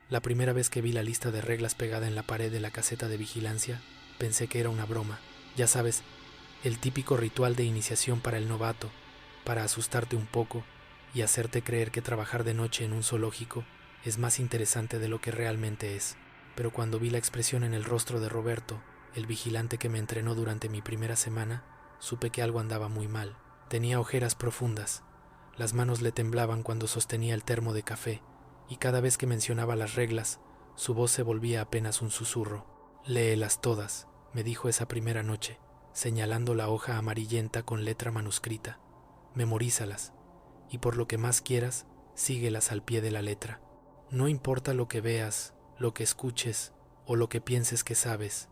La primera vez que vi la lista de reglas pegada en la pared de la caseta de vigilancia, pensé que era una broma. Ya sabes, el típico ritual de iniciación para el novato, para asustarte un poco y hacerte creer que trabajar de noche en un zoológico es más interesante de lo que realmente es. Pero cuando vi la expresión en el rostro de Roberto, el vigilante que me entrenó durante mi primera semana, supe que algo andaba muy mal. Tenía ojeras profundas, las manos le temblaban cuando sostenía el termo de café, y cada vez que mencionaba las reglas, su voz se volvía apenas un susurro. Léelas todas, me dijo esa primera noche, señalando la hoja amarillenta con letra manuscrita. Memorízalas, y por lo que más quieras, síguelas al pie de la letra. No importa lo que veas, lo que escuches o lo que pienses que sabes.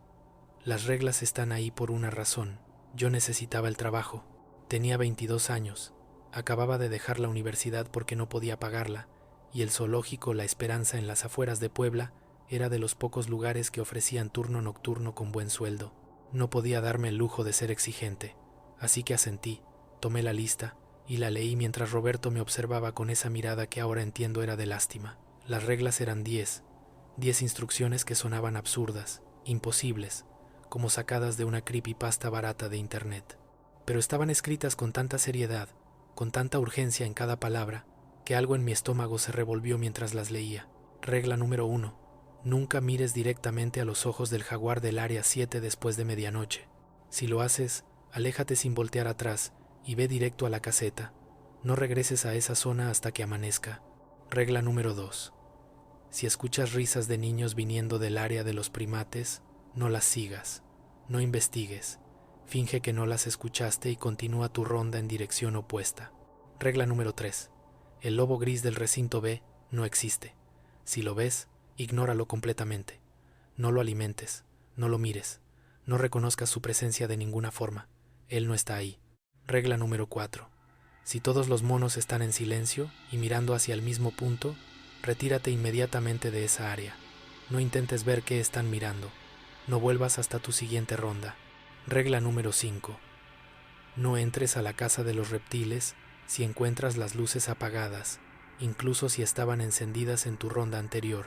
Las reglas están ahí por una razón. Yo necesitaba el trabajo. Tenía 22 años. Acababa de dejar la universidad porque no podía pagarla, y el zoológico La Esperanza en las afueras de Puebla era de los pocos lugares que ofrecían turno nocturno con buen sueldo. No podía darme el lujo de ser exigente, así que asentí, tomé la lista y la leí mientras Roberto me observaba con esa mirada que ahora entiendo era de lástima. Las reglas eran 10 instrucciones que sonaban absurdas, imposibles, como sacadas de una creepypasta barata de internet. Pero estaban escritas con tanta seriedad, con tanta urgencia en cada palabra, que algo en mi estómago se revolvió mientras las leía. Regla número 1. Nunca mires directamente a los ojos del jaguar del área 7 después de medianoche. Si lo haces, aléjate sin voltear atrás y ve directo a la caseta. No regreses a esa zona hasta que amanezca. Regla número 2. Si escuchas risas de niños viniendo del área de los primates, no las sigas, no investigues. Finge que no las escuchaste y continúa tu ronda en dirección opuesta. Regla número 3. El lobo gris del recinto B no existe. Si lo ves, ignóralo completamente. No lo alimentes, no lo mires, no reconozcas su presencia de ninguna forma. Él no está ahí. Regla número 4. Si todos los monos están en silencio y mirando hacia el mismo punto, retírate inmediatamente de esa área. No intentes ver qué están mirando. No vuelvas hasta tu siguiente ronda. Regla número 5. No entres a la casa de los reptiles si encuentras las luces apagadas, incluso si estaban encendidas en tu ronda anterior.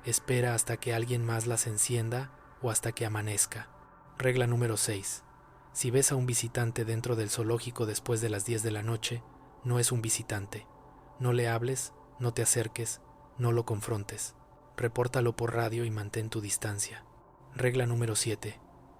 Espera hasta que alguien más las encienda o hasta que amanezca. Regla número 6. Si ves a un visitante dentro del zoológico después de las 10 de la noche, no es un visitante. No le hables, no te acerques, no lo confrontes. Repórtalo por radio y mantén tu distancia. Regla número 7.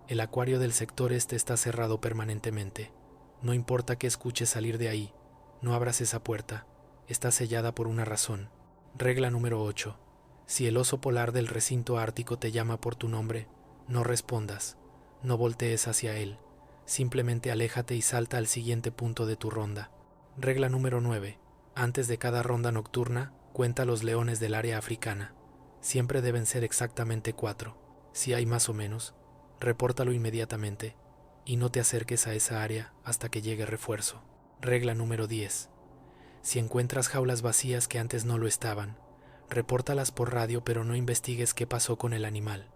El acuario del sector este está cerrado permanentemente. No importa qué escuches salir de ahí, no abras esa puerta. Está sellada por una razón. Regla número 8. Si el oso polar del recinto ártico te llama por tu nombre, no respondas. No voltees hacia él. Simplemente aléjate y salta al siguiente punto de tu ronda. Regla número 9. Antes de cada ronda nocturna, cuenta los leones del área africana. Siempre deben ser exactamente 4. Si hay más o menos, repórtalo inmediatamente y no te acerques a esa área hasta que llegue refuerzo. Regla número 10. Si encuentras jaulas vacías que antes no lo estaban, repórtalas por radio, pero no investigues qué pasó con el animal.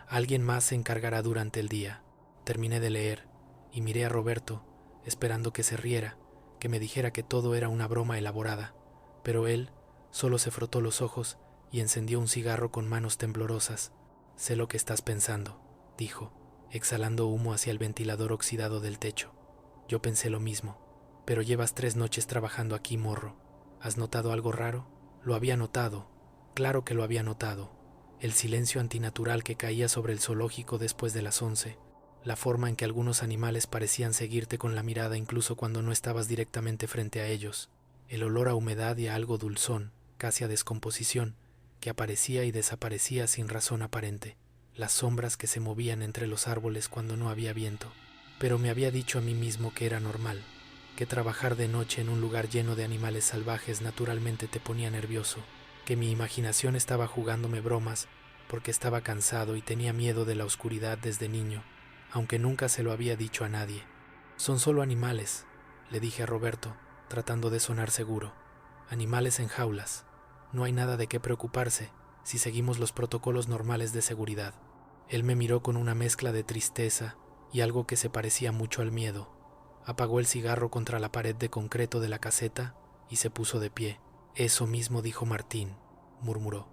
Alguien más se encargará durante el día. Terminé de leer y miré a Roberto, esperando que se riera, que me dijera que todo era una broma elaborada, pero él solo se frotó los ojos y encendió un cigarro con manos temblorosas. Sé lo que estás pensando, dijo, exhalando humo hacia el ventilador oxidado del techo. Yo pensé lo mismo, pero llevas 3 noches trabajando aquí, morro. ¿Has notado algo raro? Lo había notado, claro que lo había notado. El silencio antinatural que caía sobre el zoológico después de las 11, la forma en que algunos animales parecían seguirte con la mirada incluso cuando no estabas directamente frente a ellos, el olor a humedad y a algo dulzón, casi a descomposición, que aparecía y desaparecía sin razón aparente, las sombras que se movían entre los árboles cuando no había viento. Pero me había dicho a mí mismo que era normal, que trabajar de noche en un lugar lleno de animales salvajes naturalmente te ponía nervioso, que mi imaginación estaba jugándome bromas porque estaba cansado y tenía miedo de la oscuridad desde niño, aunque nunca se lo había dicho a nadie. Son solo animales, le dije a Roberto, tratando de sonar seguro. Animales en jaulas. No hay nada de qué preocuparse si seguimos los protocolos normales de seguridad. Él me miró con una mezcla de tristeza y algo que se parecía mucho al miedo. Apagó el cigarro contra la pared de concreto de la caseta y se puso de pie. Eso mismo dijo Martín, murmuró.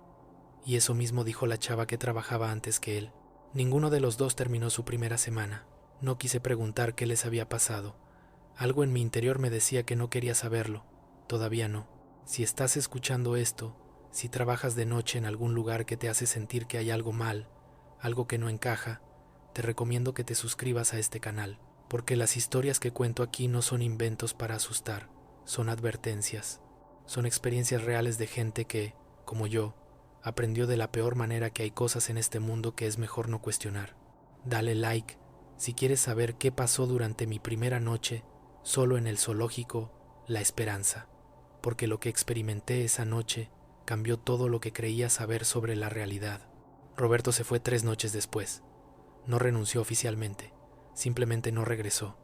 y eso mismo dijo la chava que trabajaba antes que él. Ninguno de los dos terminó su primera semana. No quise preguntar qué les había pasado. Algo en mi interior me decía que no quería saberlo. Todavía no. Si estás escuchando esto, si trabajas de noche en algún lugar que te hace sentir que hay algo mal, algo que no encaja, te recomiendo que te suscribas a este canal, porque las historias que cuento aquí no son inventos para asustar, son advertencias, son experiencias reales de gente que, como yo, aprendió de la peor manera que hay cosas en este mundo que es mejor no cuestionar. Dale like si quieres saber qué pasó durante mi primera noche solo en el zoológico La Esperanza, porque lo que experimenté esa noche cambió todo lo que creía saber sobre la realidad. Roberto se fue 3 noches después. No renunció oficialmente, simplemente no regresó.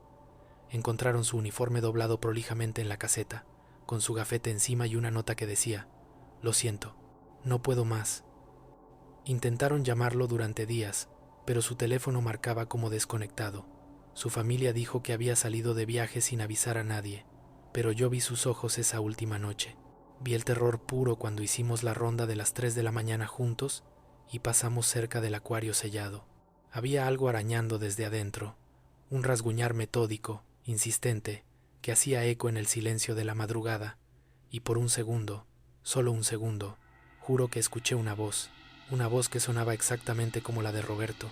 Encontraron su uniforme doblado prolijamente en la caseta, con su gafete encima y una nota que decía: «Lo siento, no puedo más». Intentaron llamarlo durante días, pero su teléfono marcaba como desconectado. Su familia dijo que había salido de viaje sin avisar a nadie, pero yo vi sus ojos esa última noche. Vi el terror puro cuando hicimos la ronda de las 3 de la mañana juntos y pasamos cerca del acuario sellado. Había algo arañando desde adentro, un rasguñar metódico, insistente, que hacía eco en el silencio de la madrugada, y por un segundo, solo un segundo, juro que escuché una voz que sonaba exactamente como la de Roberto.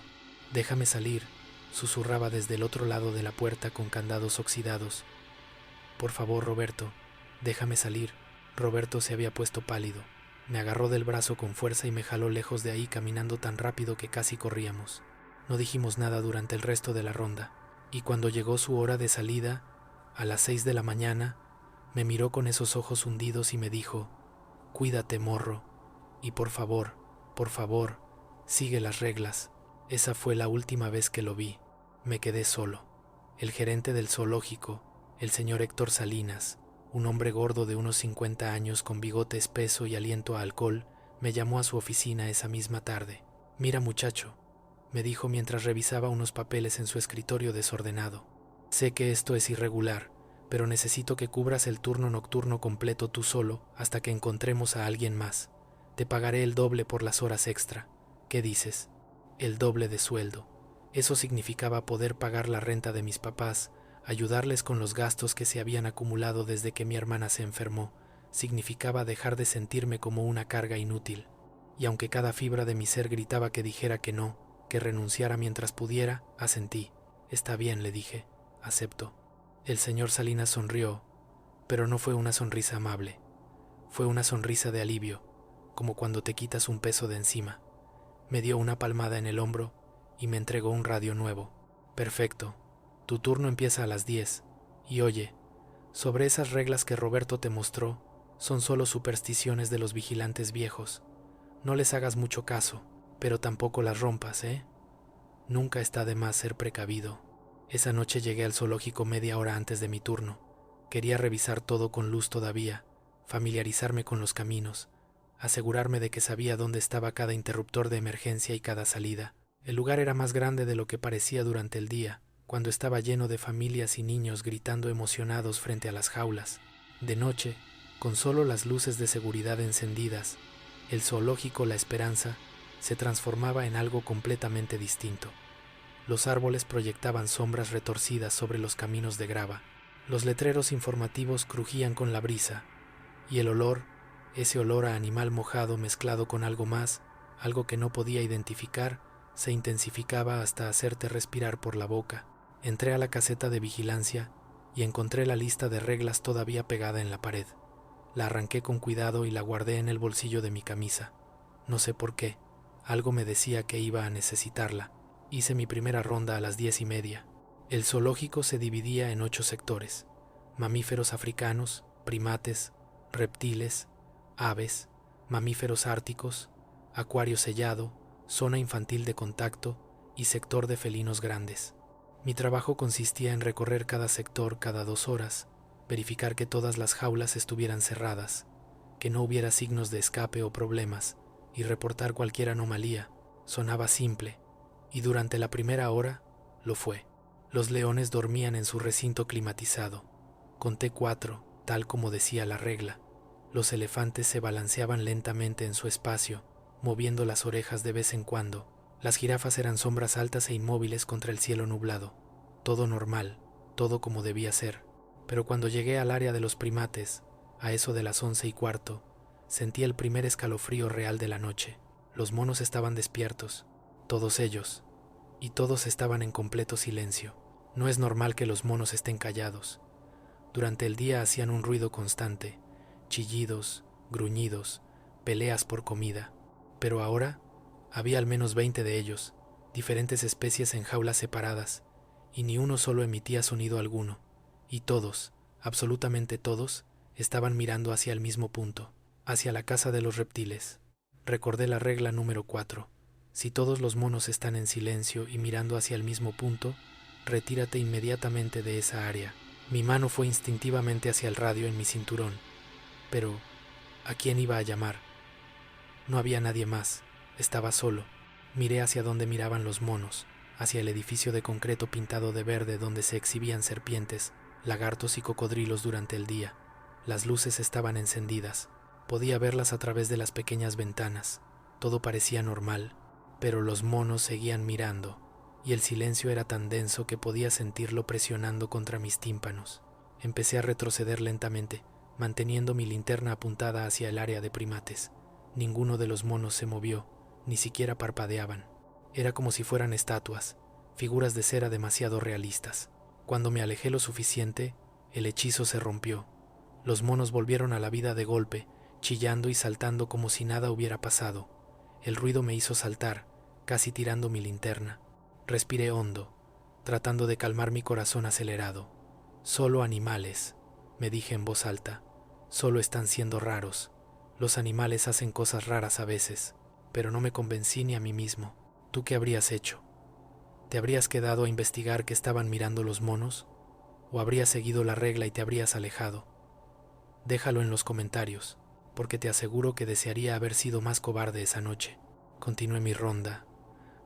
«Déjame salir», susurraba desde el otro lado de la puerta con candados oxidados. «Por favor, Roberto, déjame salir». Roberto se había puesto pálido. Me agarró del brazo con fuerza y me jaló lejos de ahí caminando tan rápido que casi corríamos. No dijimos nada durante el resto de la ronda, y cuando llegó su hora de salida, a las 6 de la mañana, me miró con esos ojos hundidos y me dijo: «Cuídate, morro, y por favor, sigue las reglas». Esa fue la última vez que lo vi. Me quedé solo. El gerente del zoológico, el señor Héctor Salinas, un hombre gordo de unos 50 años con bigote espeso y aliento a alcohol, me llamó a su oficina esa misma tarde. «Mira, muchacho», me dijo mientras revisaba unos papeles en su escritorio desordenado. «Sé que esto es irregular, pero necesito que cubras el turno nocturno completo tú solo hasta que encontremos a alguien más. Te pagaré el doble por las horas extra. ¿Qué dices?» El doble de sueldo. Eso significaba poder pagar la renta de mis papás, ayudarles con los gastos que se habían acumulado desde que mi hermana se enfermó. Significaba dejar de sentirme como una carga inútil. Y aunque cada fibra de mi ser gritaba que dijera que no, que renunciara mientras pudiera, asentí. «Está bien», le dije, «acepto». El señor Salinas sonrió, pero no fue una sonrisa amable. Fue una sonrisa de alivio, como cuando te quitas un peso de encima. Me dio una palmada en el hombro y me entregó un radio nuevo. «Perfecto. Tu turno empieza a las 10. Y oye, sobre esas reglas que Roberto te mostró, son solo supersticiones de los vigilantes viejos. No les hagas mucho caso, pero tampoco las rompas, ¿eh? Nunca está de más ser precavido». Esa noche llegué al zoológico media hora antes de mi turno. Quería revisar todo con luz todavía, familiarizarme con los caminos, asegurarme de que sabía dónde estaba cada interruptor de emergencia y cada salida. El lugar era más grande de lo que parecía durante el día, cuando estaba lleno de familias y niños gritando emocionados frente a las jaulas. De noche, con solo las luces de seguridad encendidas, el zoológico La Esperanza se transformaba en algo completamente distinto. Los árboles proyectaban sombras retorcidas sobre los caminos de grava. Los letreros informativos crujían con la brisa, y el olor, ese olor a animal mojado mezclado con algo más, algo que no podía identificar, se intensificaba hasta hacerte respirar por la boca. Entré a la caseta de vigilancia y encontré la lista de reglas todavía pegada en la pared. La arranqué con cuidado y la guardé en el bolsillo de mi camisa. No sé por qué, algo me decía que iba a necesitarla. Hice mi primera ronda a las 10:30. El zoológico se dividía en 8 sectores: mamíferos africanos, primates, reptiles, aves, mamíferos árticos, acuario sellado, zona infantil de contacto y sector de felinos grandes. Mi trabajo consistía en recorrer cada sector cada 2 horas, verificar que todas las jaulas estuvieran cerradas, que no hubiera signos de escape o problemas, y reportar cualquier anomalía. Sonaba simple, y durante la primera hora lo fue. Los leones dormían en su recinto climatizado. Conté 4, tal como decía la regla. Los elefantes se balanceaban lentamente en su espacio, moviendo las orejas de vez en cuando. Las jirafas eran sombras altas e inmóviles contra el cielo nublado. Todo normal, todo como debía ser. Pero cuando llegué al área de los primates, a eso de las 11:15, sentí el primer escalofrío real de la noche. Los monos estaban despiertos, todos ellos, y todos estaban en completo silencio. No es normal que los monos estén callados. Durante el día hacían un ruido constante, chillidos, gruñidos, peleas por comida. Pero ahora había al menos 20 de ellos, diferentes especies en jaulas separadas, y ni uno solo emitía sonido alguno. Y todos, absolutamente todos, estaban mirando hacia el mismo punto, hacia la casa de los reptiles. Recordé la regla número 4. Si todos los monos están en silencio y mirando hacia el mismo punto, retírate inmediatamente de esa área. Mi mano fue instintivamente hacia el radio en mi cinturón. Pero, ¿a quién iba a llamar? No había nadie más. Estaba solo. Miré hacia donde miraban los monos, hacia el edificio de concreto pintado de verde donde se exhibían serpientes, lagartos y cocodrilos durante el día. Las luces estaban encendidas. Podía verlas a través de las pequeñas ventanas. Todo parecía normal, pero los monos seguían mirando, y el silencio era tan denso que podía sentirlo presionando contra mis tímpanos. Empecé a retroceder lentamente, manteniendo mi linterna apuntada hacia el área de primates. Ninguno de los monos se movió, ni siquiera parpadeaban. Era como si fueran estatuas, figuras de cera demasiado realistas. Cuando me alejé lo suficiente, el hechizo se rompió. Los monos volvieron a la vida de golpe, chillando y saltando como si nada hubiera pasado. El ruido me hizo saltar, casi tirando mi linterna. Respiré hondo, tratando de calmar mi corazón acelerado. Solo animales, me dije en voz alta. Solo están siendo raros. Los animales hacen cosas raras a veces, pero no me convencí ni a mí mismo. ¿Tú qué habrías hecho? ¿Te habrías quedado a investigar qué estaban mirando los monos? ¿O habrías seguido la regla y te habrías alejado? Déjalo en los comentarios, porque te aseguro que desearía haber sido más cobarde esa noche. Continué mi ronda,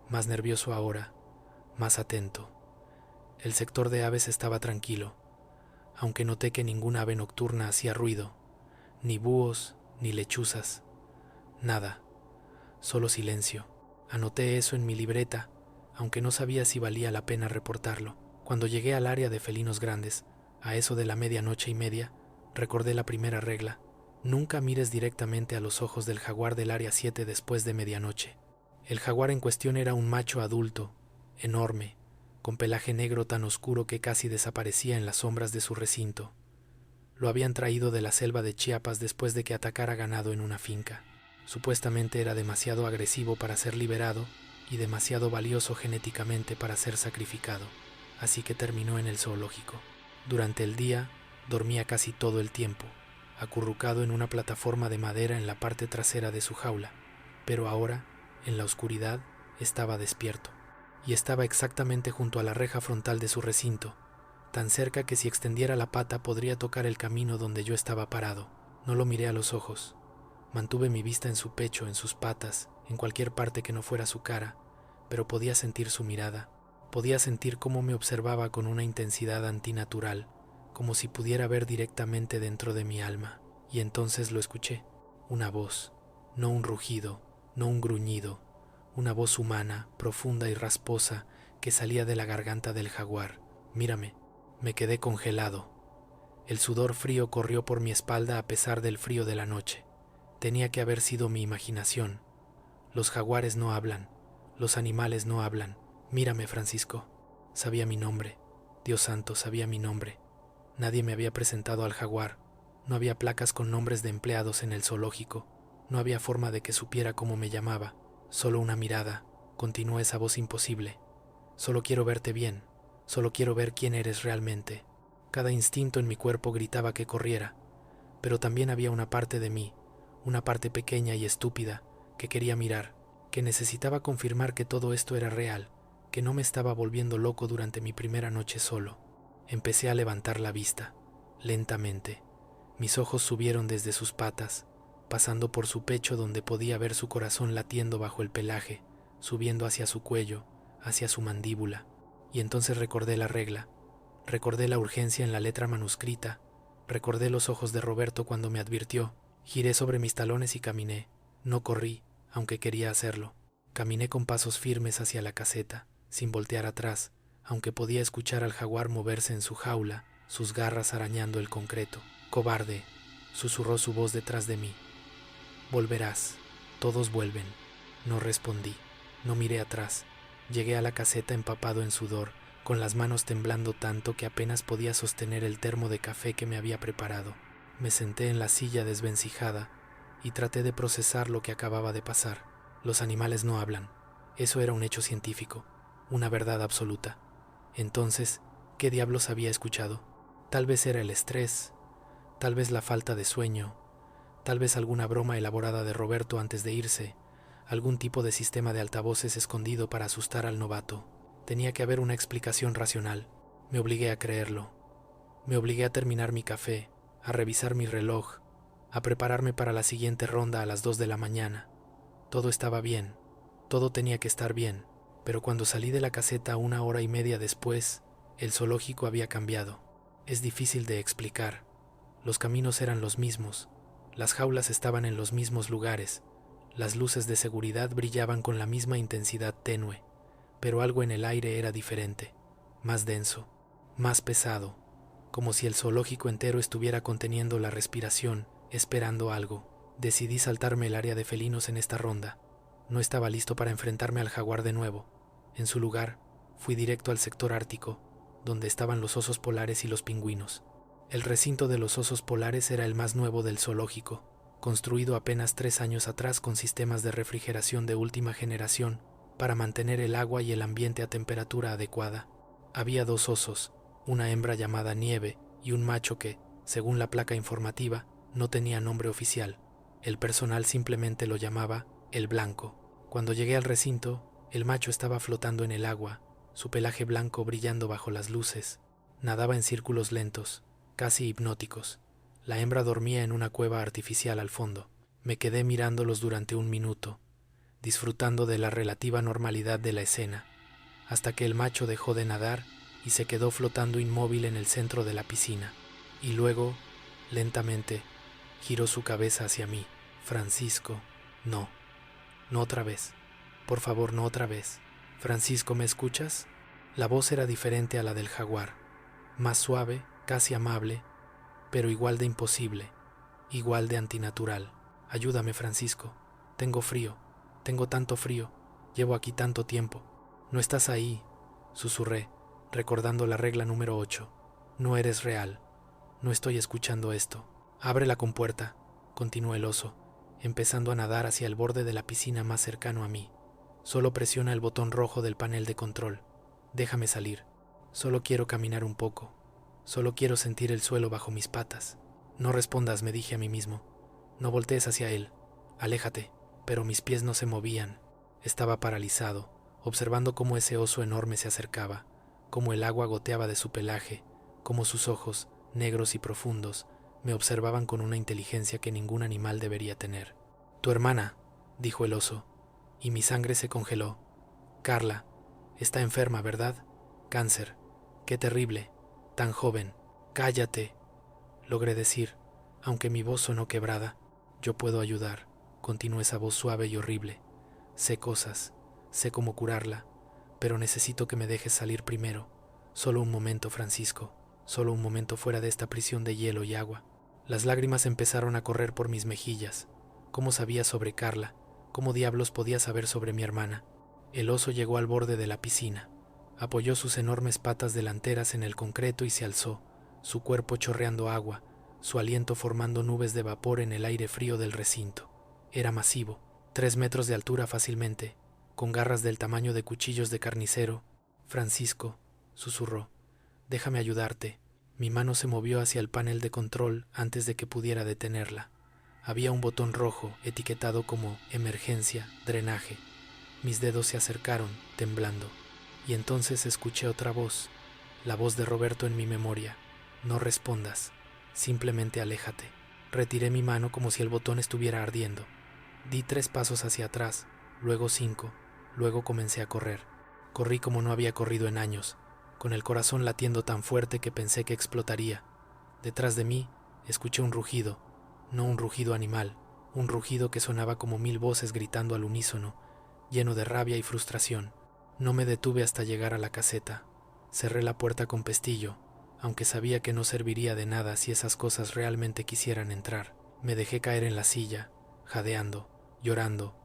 más nervioso ahora, más atento. El sector de aves estaba tranquilo, aunque noté que ninguna ave nocturna hacía ruido, ni búhos, ni lechuzas, nada, solo silencio. Anoté eso en mi libreta, aunque no sabía si valía la pena reportarlo. Cuando llegué al área de felinos grandes, a eso de la 00:30, recordé la primera regla: nunca mires directamente a los ojos del jaguar del área 7 después de medianoche. El jaguar en cuestión era un macho adulto, enorme, con pelaje negro tan oscuro que casi desaparecía en las sombras de su recinto. Lo habían traído de la selva de Chiapas después de que atacara ganado en una finca. Supuestamente era demasiado agresivo para ser liberado y demasiado valioso genéticamente para ser sacrificado, así que terminó en el zoológico. Durante el día, dormía casi todo el tiempo, acurrucado en una plataforma de madera en la parte trasera de su jaula, pero ahora, en la oscuridad, estaba despierto, y estaba exactamente junto a la reja frontal de su recinto, tan cerca que si extendiera la pata podría tocar el camino donde yo estaba parado. No lo miré a los ojos. Mantuve mi vista en su pecho, en sus patas, en cualquier parte que no fuera su cara, pero podía sentir su mirada. Podía sentir cómo me observaba con una intensidad antinatural, como si pudiera ver directamente dentro de mi alma. Y entonces lo escuché. Una voz, no un rugido, no un gruñido, una voz humana, profunda y rasposa, que salía de la garganta del jaguar. Mírame. Me quedé congelado. El sudor frío corrió por mi espalda a pesar del frío de la noche. Tenía que haber sido mi imaginación. Los jaguares no hablan. Los animales no hablan. Mírame, Francisco. Sabía mi nombre. Dios santo, sabía mi nombre. Nadie me había presentado al jaguar. No había placas con nombres de empleados en el zoológico. No había forma de que supiera cómo me llamaba. Solo una mirada. Continuó esa voz imposible. Solo quiero verte bien. Solo quiero ver quién eres realmente. Cada instinto en mi cuerpo gritaba que corriera, pero también había una parte de mí, una parte pequeña y estúpida, que quería mirar, que necesitaba confirmar que todo esto era real, que no me estaba volviendo loco durante mi primera noche solo. Empecé a levantar la vista, lentamente. Mis ojos subieron desde sus patas, pasando por su pecho donde podía ver su corazón latiendo bajo el pelaje, subiendo hacia su cuello, hacia su mandíbula. Y entonces recordé la regla, recordé la urgencia en la letra manuscrita, recordé los ojos de Roberto cuando me advirtió. Giré sobre mis talones y caminé. No corrí, aunque quería hacerlo. Caminé con pasos firmes hacia la caseta, sin voltear atrás, aunque podía escuchar al jaguar moverse en su jaula, sus garras arañando el concreto. «Cobarde», susurró su voz detrás de mí. «Volverás. Todos vuelven». No respondí. No miré atrás. Llegué a la caseta empapado en sudor, con las manos temblando tanto que apenas podía sostener el termo de café que me había preparado. Me senté en la silla desvencijada y traté de procesar lo que acababa de pasar. Los animales no hablan. Eso era un hecho científico, una verdad absoluta. Entonces, ¿qué diablos había escuchado? Tal vez era el estrés, tal vez la falta de sueño, tal vez alguna broma elaborada de Roberto antes de irse, algún tipo de sistema de altavoces escondido para asustar al novato. Tenía que haber una explicación racional. Me obligué a creerlo. Me obligué a terminar mi café, a revisar mi reloj, a prepararme para la siguiente ronda a las 2 de la mañana. Todo estaba bien, todo tenía que estar bien, pero cuando salí de la caseta 1 hora y media después, el zoológico había cambiado. Es difícil de explicar. Los caminos eran los mismos, las jaulas estaban en los mismos lugares, las luces de seguridad brillaban con la misma intensidad tenue, pero algo en el aire era diferente, más denso, más pesado, como si el zoológico entero estuviera conteniendo la respiración, esperando algo. Decidí saltarme el área de felinos en esta ronda. No estaba listo para enfrentarme al jaguar de nuevo. En su lugar, fui directo al sector ártico, donde estaban los osos polares y los pingüinos. El recinto de los osos polares era el más nuevo del zoológico, construido apenas 3 años atrás con sistemas de refrigeración de última generación para mantener el agua y el ambiente a temperatura adecuada. Había 2 osos, una hembra llamada Nieve y un macho que, según la placa informativa, no tenía nombre oficial. El personal simplemente lo llamaba el Blanco. Cuando llegué al recinto, el macho estaba flotando en el agua, su pelaje blanco brillando bajo las luces. Nadaba en círculos lentos, casi hipnóticos. La hembra dormía en una cueva artificial al fondo. Me quedé mirándolos durante 1 minuto, disfrutando de la relativa normalidad de la escena, hasta que el macho dejó de nadar y se quedó flotando inmóvil en el centro de la piscina. Y luego, lentamente, giró su cabeza hacia mí. «Francisco, no, no otra vez. Por favor, no otra vez. Francisco, ¿me escuchas?» La voz era diferente a la del jaguar, más suave, casi amable, pero igual de imposible, igual de antinatural. «Ayúdame, Francisco. Tengo frío, tengo tanto frío. Llevo aquí tanto tiempo». «No estás ahí», susurré, recordando la regla número 8. «No eres real. No estoy escuchando esto». «Abre la compuerta», continuó el oso, empezando a nadar hacia el borde de la piscina más cercano a mí. «Solo presiona el botón rojo del panel de control. Déjame salir. Solo quiero caminar un poco. Solo quiero sentir el suelo bajo mis patas». «No respondas», me dije a mí mismo. «No voltees hacia él. Aléjate». Pero mis pies no se movían. Estaba paralizado, observando cómo ese oso enorme se acercaba, cómo el agua goteaba de su pelaje, cómo sus ojos, negros y profundos, me observaban con una inteligencia que ningún animal debería tener. «Tu hermana», dijo el oso, y mi sangre se congeló. «Carla, está enferma, ¿verdad? Cáncer. Qué terrible. Tan joven». «Cállate», logré decir, aunque mi voz sonó quebrada. «Yo puedo ayudar», continuó esa voz suave y horrible. «Sé cosas, sé cómo curarla, pero necesito que me dejes salir primero. Solo un momento, Francisco, solo un momento fuera de esta prisión de hielo y agua». Las lágrimas empezaron a correr por mis mejillas. ¿Cómo sabía sobre Carla? ¿Cómo diablos podía saber sobre mi hermana? El oso llegó al borde de la piscina. Apoyó sus enormes patas delanteras en el concreto y se alzó, su cuerpo chorreando agua, su aliento formando nubes de vapor en el aire frío del recinto. Era masivo, 3 metros de altura fácilmente, con garras del tamaño de cuchillos de carnicero. «Francisco», susurró, «déjame ayudarte». Mi mano se movió hacia el panel de control antes de que pudiera detenerla. Había un botón rojo etiquetado como «Emergencia, drenaje». Mis dedos se acercaron, temblando, y entonces escuché otra voz, la voz de Roberto en mi memoria. «No respondas, simplemente aléjate». Retiré mi mano como si el botón estuviera ardiendo. Di 3 pasos hacia atrás, luego 5, luego comencé a correr. Corrí como no había corrido en años, con el corazón latiendo tan fuerte que pensé que explotaría. Detrás de mí escuché un rugido, no un rugido animal, un rugido que sonaba como 1000 voces gritando al unísono, lleno de rabia y frustración. No me detuve hasta llegar a la caseta. Cerré la puerta con pestillo, aunque sabía que no serviría de nada si esas cosas realmente quisieran entrar. Me dejé caer en la silla, jadeando, llorando,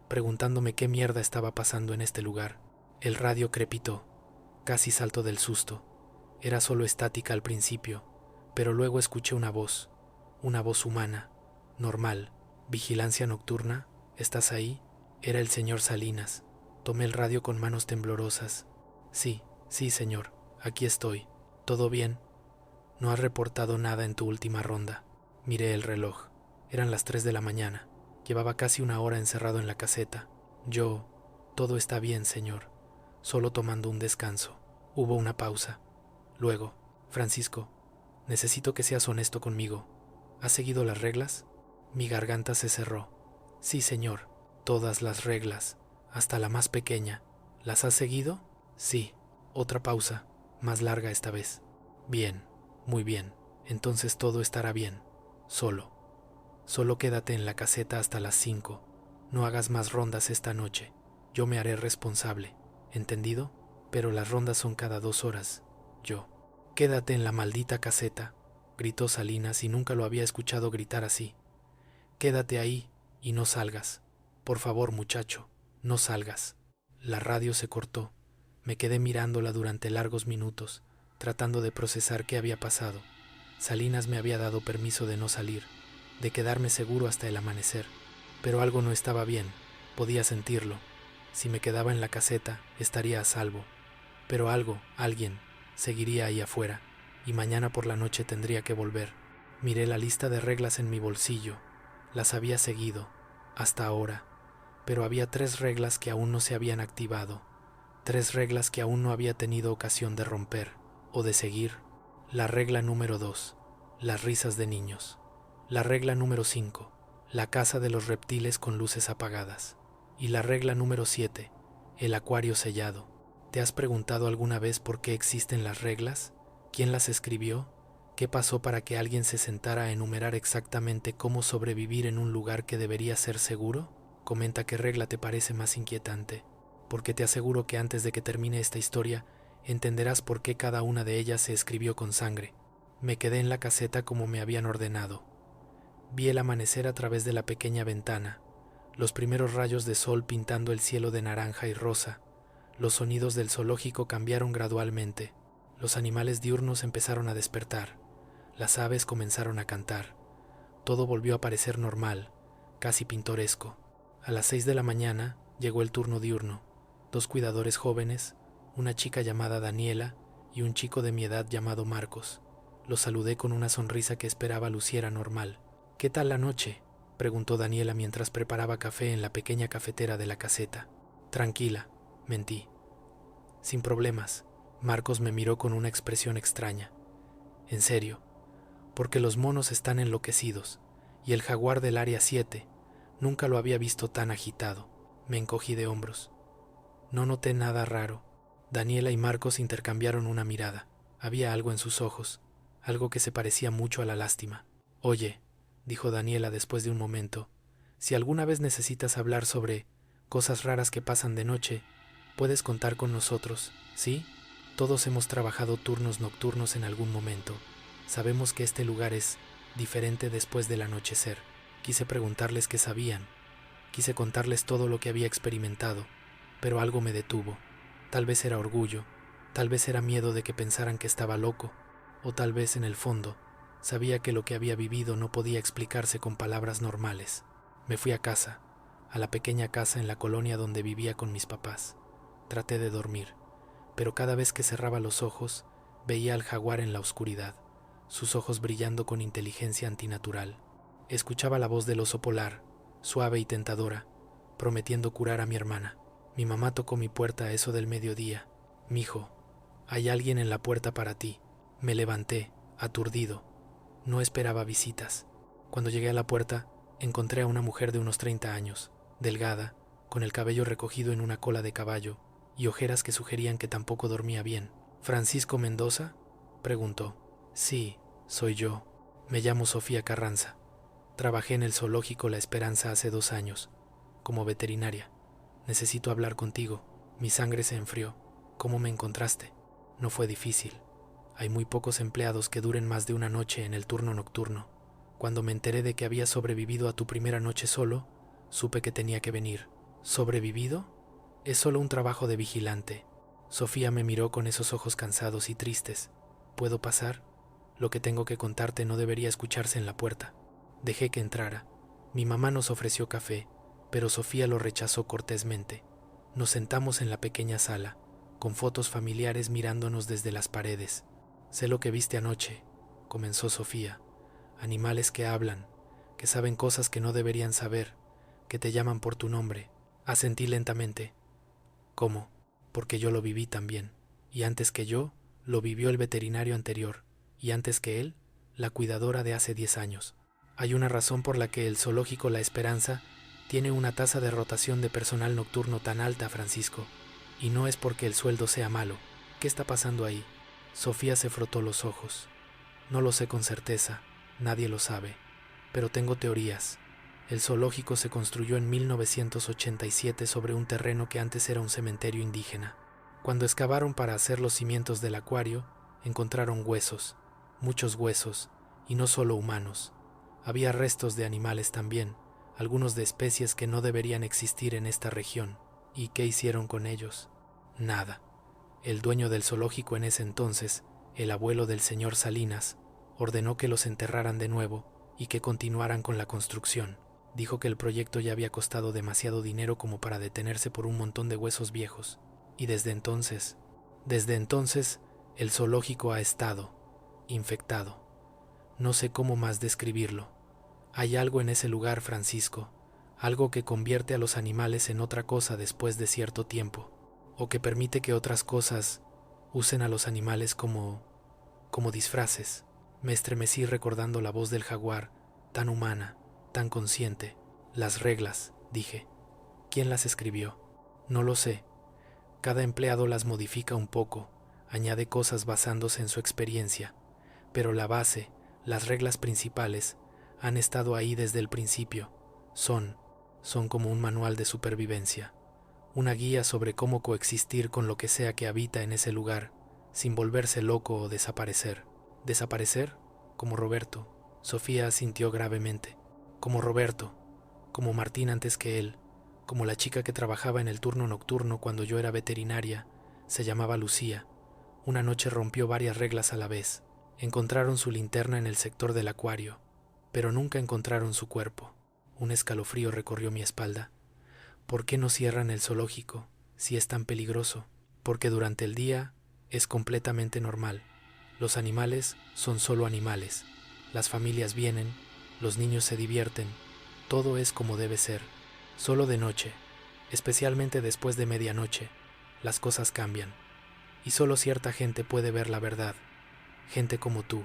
preguntándome qué mierda estaba pasando en este lugar. El radio crepitó. Casi salto del susto. Era solo estática al principio, pero luego escuché una voz humana, normal. «Vigilancia nocturna, ¿estás ahí?» Era el señor Salinas. Tomé el radio con manos temblorosas. Sí, señor, aquí estoy. ¿Todo bien? ¿No has reportado nada en tu última ronda? Miré el reloj. Eran las 3 de la mañana. Llevaba casi una hora encerrado en la caseta. Todo está bien, señor. Solo tomando un descanso. Hubo una pausa. Luego, Francisco, necesito que seas honesto conmigo. ¿Has seguido las reglas? Mi garganta se cerró. Sí, señor. Todas las reglas, hasta la más pequeña. ¿Las has seguido? Sí. Otra pausa, más larga esta vez. Bien, muy bien. Entonces todo estará bien. Solo quédate en la caseta hasta las 5. No hagas más rondas esta noche. Yo me haré responsable. ¿Entendido? Pero las rondas son cada 2 horas. Quédate en la maldita caseta, gritó Salinas, y nunca lo había escuchado gritar así. Quédate ahí y no salgas. Por favor, muchacho, no salgas. La radio se cortó. Me quedé mirándola durante largos minutos, tratando de procesar qué había pasado. Salinas me había dado permiso de no salir, de quedarme seguro hasta el amanecer. Pero algo no estaba bien, podía sentirlo. Si me quedaba en la caseta, estaría a salvo. Pero alguien, seguiría ahí afuera, y mañana por la noche tendría que volver. Miré la lista de reglas en mi bolsillo. Las había seguido, hasta ahora, pero había 3 reglas que aún no se habían activado, 3 reglas que aún no había tenido ocasión de romper o de seguir. La regla número 2, las risas de niños. La regla número 5, la casa de los reptiles con luces apagadas. Y la regla número 7, el acuario sellado. ¿Te has preguntado alguna vez por qué existen las reglas? ¿Quién las escribió? ¿Qué pasó para que alguien se sentara a enumerar exactamente cómo sobrevivir en un lugar que debería ser seguro? Comenta qué regla te parece más inquietante, porque te aseguro que antes de que termine esta historia, entenderás por qué cada una de ellas se escribió con sangre. Me quedé en la caseta como me habían ordenado. Vi el amanecer a través de la pequeña ventana, los primeros rayos de sol pintando el cielo de naranja y rosa. Los sonidos del zoológico cambiaron gradualmente. Los animales diurnos empezaron a despertar. Las aves comenzaron a cantar. Todo volvió a parecer normal, casi pintoresco. A las 6 de la mañana llegó el turno diurno. 2 cuidadores jóvenes, una chica llamada Daniela y un chico de mi edad llamado Marcos. Los saludé con una sonrisa que esperaba luciera normal. «¿Qué tal la noche?», preguntó Daniela mientras preparaba café en la pequeña cafetera de la caseta. «Tranquila», mentí. «Sin problemas». Marcos me miró con una expresión extraña. «¿En serio?». «Porque los monos están enloquecidos, y el jaguar del área 7, nunca lo había visto tan agitado». Me encogí de hombros. No noté nada raro. Daniela y Marcos intercambiaron una mirada. Había algo en sus ojos, algo que se parecía mucho a la lástima. «Oye», dijo Daniela después de un momento, «si alguna vez necesitas hablar sobre cosas raras que pasan de noche, puedes contar con nosotros, ¿sí? Todos hemos trabajado turnos nocturnos en algún momento. Sabemos que este lugar es diferente después del anochecer». Quise preguntarles qué sabían. Quise contarles todo lo que había experimentado, pero algo me detuvo. Tal vez era orgullo, tal vez era miedo de que pensaran que estaba loco, o tal vez en el fondo sabía que lo que había vivido no podía explicarse con palabras normales. Me fui a casa, a la pequeña casa en la colonia donde vivía con mis papás. Traté de dormir, pero cada vez que cerraba los ojos veía al jaguar en la oscuridad, sus ojos brillando con inteligencia antinatural. Escuchaba la voz del oso polar, suave y tentadora, prometiendo curar a mi hermana. Mi mamá tocó mi puerta a eso del mediodía. «Mijo, hay alguien en la puerta para ti». Me levanté, aturdido. No esperaba visitas. Cuando llegué a la puerta, encontré a una mujer de unos 30 años, delgada, con el cabello recogido en una cola de caballo y ojeras que sugerían que tampoco dormía bien. «¿Francisco Mendoza?», preguntó. «Sí, soy yo. Me llamo Sofía Carranza». Trabajé en el zoológico La Esperanza hace 2 años, como veterinaria. Necesito hablar contigo. Mi sangre se enfrió. ¿Cómo me encontraste? No fue difícil. Hay muy pocos empleados que duren más de una noche en el turno nocturno. Cuando me enteré de que habías sobrevivido a tu primera noche solo, supe que tenía que venir. ¿Sobrevivido? Es solo un trabajo de vigilante. Sofía me miró con esos ojos cansados y tristes. ¿Puedo pasar? Lo que tengo que contarte no debería escucharse en la puerta. Dejé que entrara. Mi mamá nos ofreció café, pero Sofía lo rechazó cortésmente. Nos sentamos en la pequeña sala, con fotos familiares mirándonos desde las paredes. Sé lo que viste anoche, comenzó Sofía. Animales que hablan, que saben cosas que no deberían saber, que te llaman por tu nombre. Asentí lentamente. ¿Cómo? Porque yo lo viví también. Y antes que yo, lo vivió el veterinario anterior. Y antes que él, la cuidadora de hace 10 años. Hay una razón por la que el zoológico La Esperanza tiene una tasa de rotación de personal nocturno tan alta, Francisco. Y no es porque el sueldo sea malo. ¿Qué está pasando ahí? Sofía se frotó los ojos. No lo sé con certeza, nadie lo sabe, pero tengo teorías. El zoológico se construyó en 1987 sobre un terreno que antes era un cementerio indígena. Cuando excavaron para hacer los cimientos del acuario, encontraron huesos, muchos huesos, y no solo humanos. Había restos de animales también, algunos de especies que no deberían existir en esta región. ¿Y qué hicieron con ellos? Nada. El dueño del zoológico en ese entonces, el abuelo del señor Salinas, ordenó que los enterraran de nuevo y que continuaran con la construcción. Dijo que el proyecto ya había costado demasiado dinero como para detenerse por un montón de huesos viejos. Y desde entonces, el zoológico ha estado infectado. No sé cómo más describirlo. Hay algo en ese lugar, Francisco, algo que convierte a los animales en otra cosa después de cierto tiempo, o que permite que otras cosas usen a los animales como disfraces. Me estremecí recordando la voz del jaguar, tan humana, tan consciente. Las reglas, dije. ¿Quién las escribió? No lo sé. Cada empleado las modifica un poco, añade cosas basándose en su experiencia, pero la base, las reglas principales, han estado ahí desde el principio. Son como un manual de supervivencia, una guía sobre cómo coexistir con lo que sea que habita en ese lugar, sin volverse loco o desaparecer. ¿Desaparecer? Como Roberto. Sofía asintió gravemente. Como Roberto, como Martín antes que él, como la chica que trabajaba en el turno nocturno cuando yo era veterinaria, se llamaba Lucía. Una noche rompió varias reglas a la vez. Encontraron su linterna en el sector del acuario, pero nunca encontraron su cuerpo. Un escalofrío recorrió mi espalda. ¿Por qué no cierran el zoológico si es tan peligroso? Porque durante el día es completamente normal. Los animales son solo animales. Las familias vienen, los niños se divierten, todo es como debe ser. Solo de noche, especialmente después de medianoche, las cosas cambian. Y solo cierta gente puede ver la verdad. Gente como tú,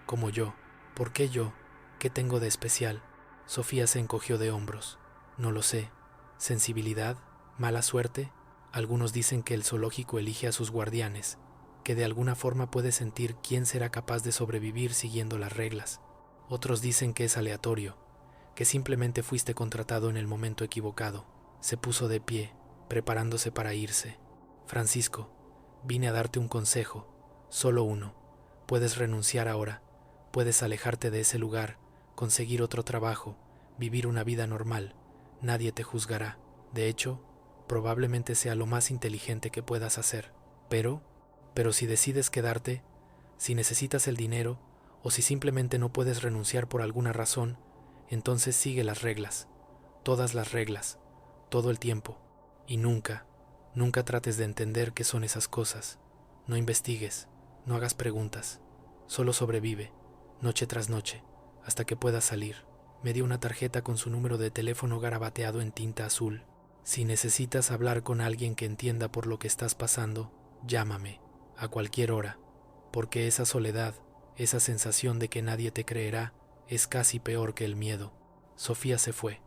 como yo. ¿Por qué yo? ¿Qué tengo de especial? Sofía se encogió de hombros. No lo sé. ¿Sensibilidad? ¿Mala suerte? Algunos dicen que el zoológico elige a sus guardianes, que de alguna forma puede sentir quién será capaz de sobrevivir siguiendo las reglas. Otros dicen que es aleatorio, que simplemente fuiste contratado en el momento equivocado. Se puso de pie, preparándose para irse. Francisco, vine a darte un consejo, solo uno. Puedes renunciar ahora, puedes alejarte de ese lugar, conseguir otro trabajo, vivir una vida normal. Nadie te juzgará. De hecho, probablemente sea lo más inteligente que puedas hacer. Pero si decides quedarte, si necesitas el dinero, o si simplemente no puedes renunciar por alguna razón, entonces sigue las reglas, todas las reglas, todo el tiempo. Y nunca trates de entender qué son esas cosas. No investigues, no hagas preguntas, solo sobrevive, noche tras noche, hasta que puedas salir. Me dio una tarjeta con su número de teléfono garabateado en tinta azul. Si necesitas hablar con alguien que entienda por lo que estás pasando, llámame, a cualquier hora, porque esa soledad, esa sensación de que nadie te creerá, es casi peor que el miedo. Sofía se fue.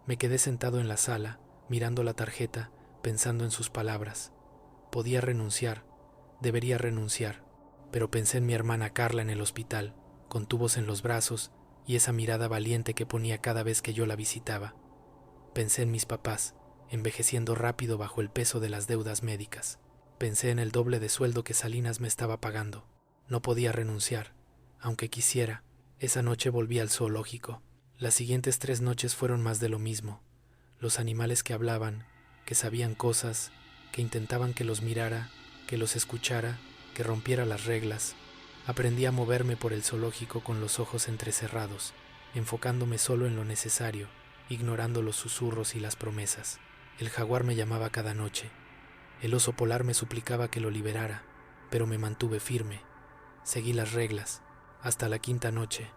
Me quedé sentado en la sala, mirando la tarjeta, pensando en sus palabras. Podía renunciar, debería renunciar, pero pensé en mi hermana Carla en el hospital, con tubos en los brazos y esa mirada valiente que ponía cada vez que yo la visitaba. Pensé en mis papás, envejeciendo rápido bajo el peso de las deudas médicas. Pensé en el doble de sueldo que Salinas me estaba pagando. No podía renunciar, aunque quisiera. Esa noche volví al zoológico. Las siguientes 3 noches fueron más de lo mismo. Los animales que hablaban, que sabían cosas, que intentaban que los mirara, que los escuchara, que rompiera las reglas. Aprendí a moverme por el zoológico con los ojos entrecerrados, enfocándome solo en lo necesario, ignorando los susurros y las promesas. El jaguar me llamaba cada noche. El oso polar me suplicaba que lo liberara, pero me mantuve firme. Seguí las reglas. Hasta la 5ª noche.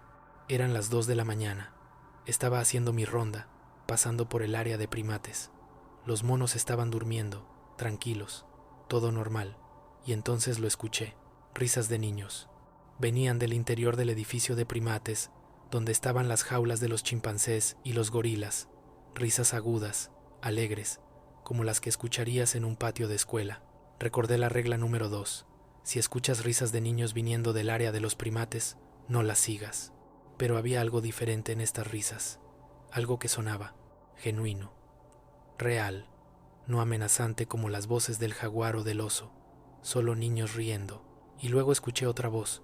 Eran las 2 de la mañana. Estaba haciendo mi ronda, pasando por el área de primates. Los monos estaban durmiendo, tranquilos, todo normal, y entonces lo escuché. Risas de niños. Venían del interior del edificio de primates, donde estaban las jaulas de los chimpancés y los gorilas. Risas agudas, alegres, como las que escucharías en un patio de escuela. Recordé la regla número 2. Si escuchas risas de niños viniendo del área de los primates, no las sigas. Pero había algo diferente en estas risas. Algo que sonaba, genuino, real, no amenazante como las voces del jaguar o del oso, solo niños riendo. Y luego escuché otra voz,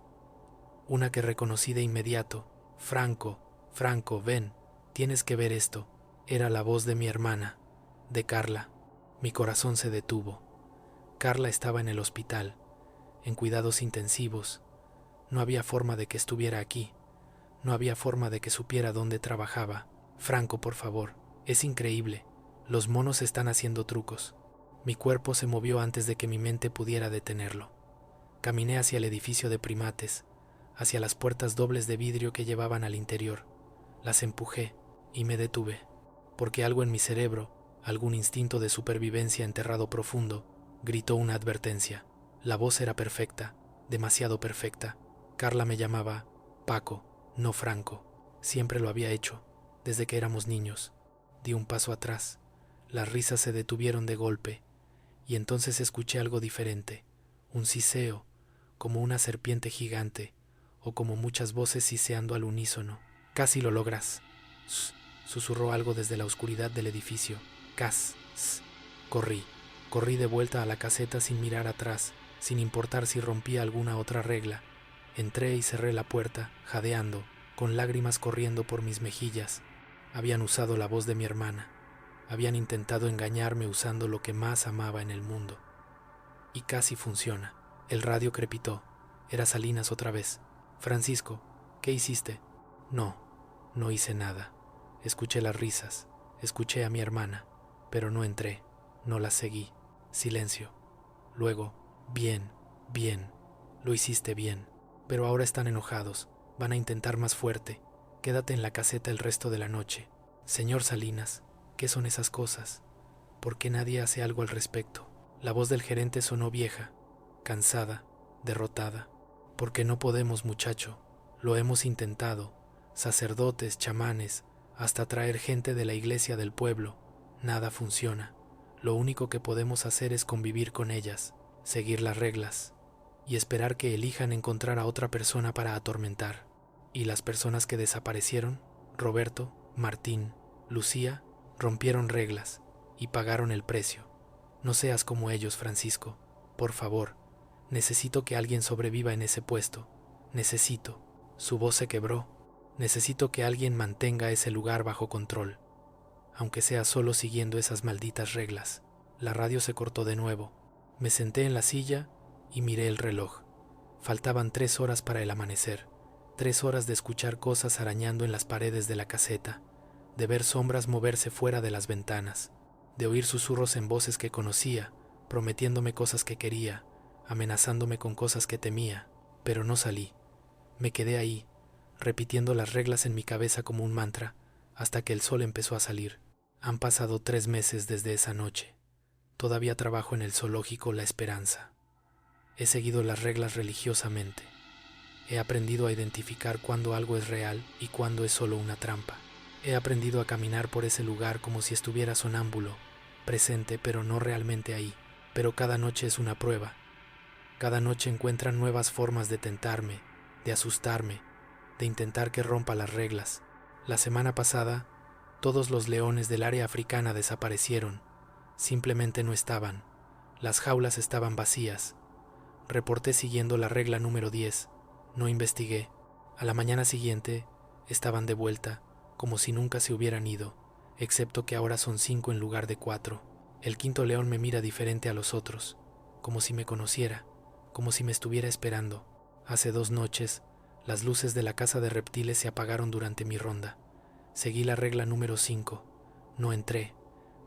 una que reconocí de inmediato. Franco, Franco, ven, tienes que ver esto. Era la voz de mi hermana, de Carla. Mi corazón se detuvo. Carla estaba en el hospital, en cuidados intensivos. No había forma de que estuviera aquí. No había forma de que supiera dónde trabajaba. Franco, por favor, es increíble. Los monos están haciendo trucos. Mi cuerpo se movió antes de que mi mente pudiera detenerlo. Caminé hacia el edificio de primates, hacia las puertas dobles de vidrio que llevaban al interior. Las empujé y me detuve, porque algo en mi cerebro, algún instinto de supervivencia enterrado profundo, gritó una advertencia. La voz era perfecta, demasiado perfecta. Carla me llamaba Paco, no Franco. Siempre lo había hecho, desde que éramos niños. Di un paso atrás. Las risas se detuvieron de golpe, y entonces escuché algo diferente, un siseo, como una serpiente gigante, o como muchas voces siseando al unísono. Casi lo logras. Susurró algo desde la oscuridad del edificio. Cas. Corrí de vuelta a la caseta sin mirar atrás, sin importar si rompía alguna otra regla. Entré y cerré la puerta, jadeando, con lágrimas corriendo por mis mejillas. Habían usado la voz de mi hermana. Habían intentado engañarme usando lo que más amaba en el mundo. Y casi funciona. El radio crepitó. Era Salinas otra vez. Francisco, ¿qué hiciste? No hice nada. Escuché las risas, escuché a mi hermana, pero no entré, no la seguí. Silencio. Luego, bien, lo hiciste bien. Pero ahora están enojados, van a intentar más fuerte. Quédate en la caseta el resto de la noche. Señor Salinas, ¿qué son esas cosas? ¿Por qué nadie hace algo al respecto? La voz del gerente sonó vieja, cansada, derrotada. Porque no podemos, muchacho. Lo hemos intentado. Sacerdotes, chamanes, hasta traer gente de la iglesia del pueblo. Nada funciona. Lo único que podemos hacer es convivir con ellas, seguir las reglas y esperar que elijan encontrar a otra persona para atormentar. Y las personas que desaparecieron, Roberto, Martín, Lucía, rompieron reglas y pagaron el precio. No seas como ellos, Francisco. Por favor, necesito que alguien sobreviva en ese puesto. Necesito. Su voz se quebró. Necesito que alguien mantenga ese lugar bajo control, aunque sea solo siguiendo esas malditas reglas. La radio se cortó de nuevo. Me senté en la silla y miré el reloj. Faltaban 3 horas para el amanecer. 3 horas de escuchar cosas arañando en las paredes de la caseta, de ver sombras moverse fuera de las ventanas, de oír susurros en voces que conocía, prometiéndome cosas que quería, amenazándome con cosas que temía, pero no salí. Me quedé ahí, repitiendo las reglas en mi cabeza como un mantra, hasta que el sol empezó a salir. Han pasado 3 meses desde esa noche. Todavía trabajo en el zoológico La Esperanza. He seguido las reglas religiosamente. He aprendido a identificar cuándo algo es real y cuándo es solo una trampa. He aprendido a caminar por ese lugar como si estuviera sonámbulo, presente pero no realmente ahí. Pero cada noche es una prueba. Cada noche encuentran nuevas formas de tentarme, de asustarme, de intentar que rompa las reglas. La semana pasada, todos los leones del área africana desaparecieron. Simplemente no estaban. Las jaulas estaban vacías. Reporté siguiendo la regla número 10. No investigué. A la mañana siguiente, estaban de vuelta, como si nunca se hubieran ido, excepto que ahora son 5 en lugar de 4. El quinto león me mira diferente a los otros, como si me conociera, como si me estuviera esperando. Hace 2 noches, las luces de la casa de reptiles se apagaron durante mi ronda. Seguí la regla número 5. No entré,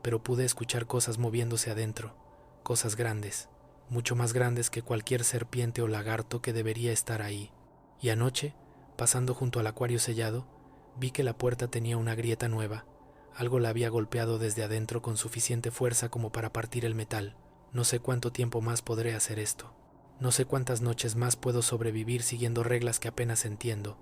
pero pude escuchar cosas moviéndose adentro, cosas grandes, mucho más grandes que cualquier serpiente o lagarto que debería estar ahí. Y anoche, pasando junto al acuario sellado, vi que la puerta tenía una grieta nueva. Algo la había golpeado desde adentro con suficiente fuerza como para partir el metal. No sé cuánto tiempo más podré hacer esto. No sé cuántas noches más puedo sobrevivir siguiendo reglas que apenas entiendo,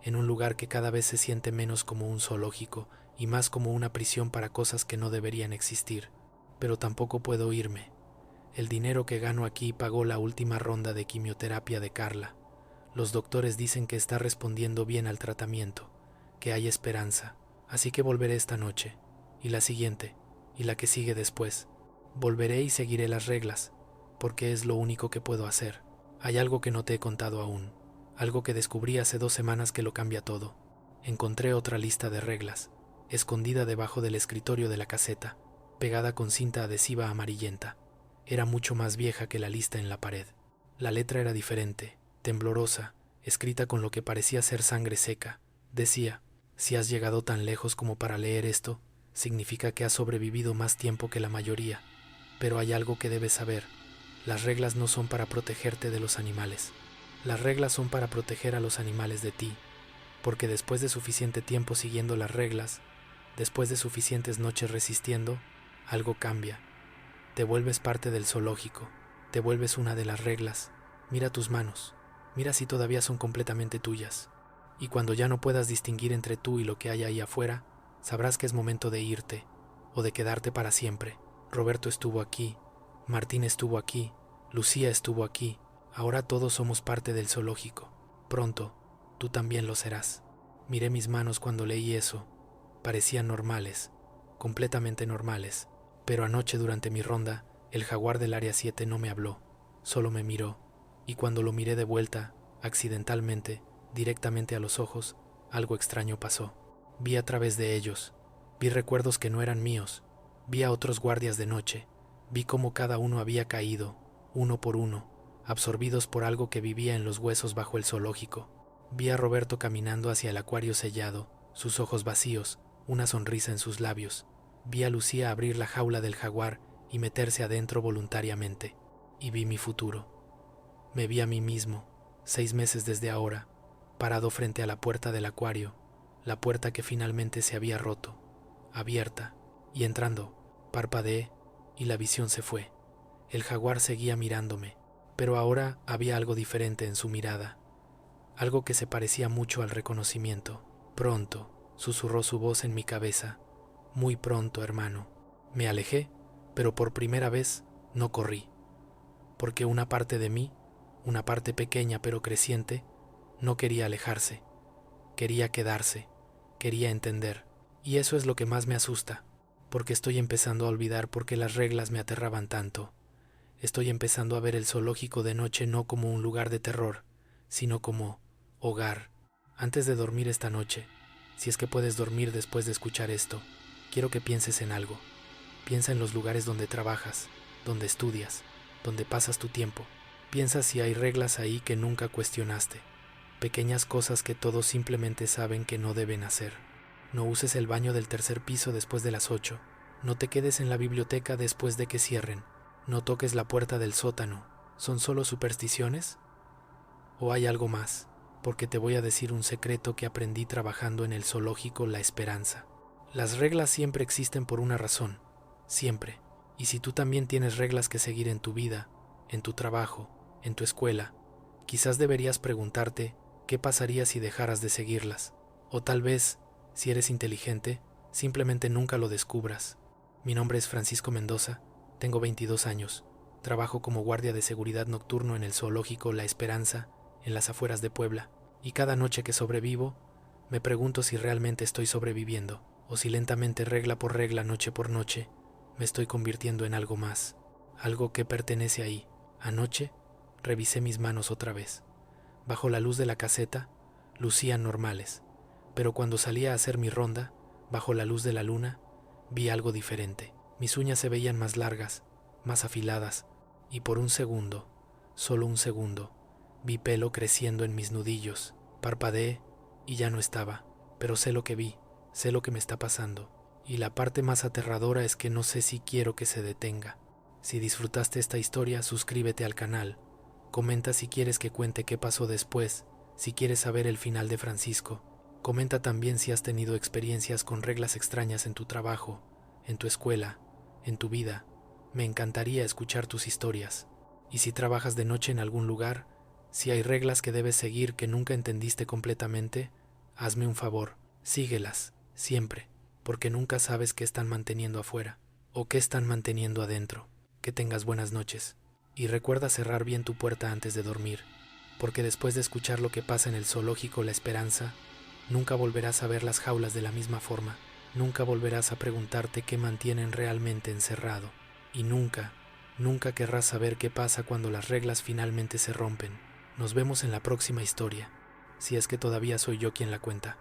en un lugar que cada vez se siente menos como un zoológico y más como una prisión para cosas que no deberían existir. Pero tampoco puedo irme. El dinero que gano aquí pagó la última ronda de quimioterapia de Carla. Los doctores dicen que está respondiendo bien al tratamiento, que hay esperanza, así que volveré esta noche, y la siguiente, y la que sigue después. Volveré y seguiré las reglas, porque es lo único que puedo hacer. Hay algo que no te he contado aún, algo que descubrí hace 2 semanas que lo cambia todo. Encontré otra lista de reglas, escondida debajo del escritorio de la caseta, pegada con cinta adhesiva amarillenta. Era mucho más vieja que la lista en la pared. La letra era diferente, temblorosa, escrita con lo que parecía ser sangre seca. Decía: si has llegado tan lejos como para leer esto, significa que has sobrevivido más tiempo que la mayoría. Pero hay algo que debes saber. Las reglas no son para protegerte de los animales. Las reglas son para proteger a los animales de ti. Porque después de suficiente tiempo siguiendo las reglas, después de suficientes noches resistiendo, algo cambia. Te vuelves parte del zoológico, te vuelves una de las reglas. Mira tus manos, mira si todavía son completamente tuyas. Y cuando ya no puedas distinguir entre tú y lo que hay ahí afuera, sabrás que es momento de irte, o de quedarte para siempre. Roberto estuvo aquí, Martín estuvo aquí, Lucía estuvo aquí. Ahora todos somos parte del zoológico. Pronto, tú también lo serás. Miré mis manos cuando leí eso. Parecían normales, completamente normales. Pero anoche durante mi ronda, el jaguar del área 7 no me habló, solo me miró, y cuando lo miré de vuelta, accidentalmente, directamente a los ojos, algo extraño pasó. Vi a través de ellos, vi recuerdos que no eran míos, vi a otros guardias de noche, vi cómo cada uno había caído, uno por uno, absorbidos por algo que vivía en los huesos bajo el zoológico. Vi a Roberto caminando hacia el acuario sellado, sus ojos vacíos, una sonrisa en sus labios. Vi a Lucía abrir la jaula del jaguar y meterse adentro voluntariamente. Y vi mi futuro. Me vi a mí mismo, 6 meses desde ahora, parado frente a la puerta del acuario, la puerta que finalmente se había roto, abierta, y entrando, parpadeé, y la visión se fue. El jaguar seguía mirándome, pero ahora había algo diferente en su mirada, algo que se parecía mucho al reconocimiento. Pronto, susurró su voz en mi cabeza. Muy pronto, hermano. Me alejé, pero por primera vez no corrí, porque una parte de mí, una parte pequeña pero creciente, no quería alejarse, quería quedarse, quería entender. Y eso es lo que más me asusta, porque estoy empezando a olvidar por qué las reglas me aterraban tanto. Estoy empezando a ver el zoológico de noche no como un lugar de terror, sino como hogar. Antes de dormir esta noche, si es que puedes dormir después de escuchar esto, quiero que pienses en algo. Piensa en los lugares donde trabajas, donde estudias, donde pasas tu tiempo. Piensa si hay reglas ahí que nunca cuestionaste. Pequeñas cosas que todos simplemente saben que no deben hacer. No uses el baño del 3er piso después de las 8. No te quedes en la biblioteca después de que cierren. No toques la puerta del sótano. ¿Son solo supersticiones? ¿O hay algo más? Porque te voy a decir un secreto que aprendí trabajando en el zoológico La Esperanza. Las reglas siempre existen por una razón, siempre. Y si tú también tienes reglas que seguir en tu vida, en tu trabajo, en tu escuela, quizás deberías preguntarte qué pasaría si dejaras de seguirlas. O tal vez, si eres inteligente, simplemente nunca lo descubras. Mi nombre es Francisco Mendoza, tengo 22 años, trabajo como guardia de seguridad nocturno en el zoológico La Esperanza, en las afueras de Puebla. Y cada noche que sobrevivo, me pregunto si realmente estoy sobreviviendo, o si lentamente, regla por regla, noche por noche, me estoy convirtiendo en algo más, algo que pertenece ahí. Anoche, revisé mis manos otra vez. Bajo la luz de la caseta, lucían normales, pero cuando salí a hacer mi ronda, bajo la luz de la luna, vi algo diferente. Mis uñas se veían más largas, más afiladas, y por un segundo, solo un segundo, vi pelo creciendo en mis nudillos. Parpadeé y ya no estaba, pero sé lo que vi, sé lo que me está pasando. Y la parte más aterradora es que no sé si quiero que se detenga. Si disfrutaste esta historia, suscríbete al canal. Comenta si quieres que cuente qué pasó después, si quieres saber el final de Francisco. Comenta también si has tenido experiencias con reglas extrañas en tu trabajo, en tu escuela, en tu vida. Me encantaría escuchar tus historias. Y si trabajas de noche en algún lugar, si hay reglas que debes seguir que nunca entendiste completamente, hazme un favor, síguelas, siempre, porque nunca sabes qué están manteniendo afuera, o qué están manteniendo adentro. Que tengas buenas noches. Y recuerda cerrar bien tu puerta antes de dormir, porque después de escuchar lo que pasa en el zoológico La Esperanza, nunca volverás a ver las jaulas de la misma forma, nunca volverás a preguntarte qué mantienen realmente encerrado, y nunca querrás saber qué pasa cuando las reglas finalmente se rompen. Nos vemos en la próxima historia, si es que todavía soy yo quien la cuenta.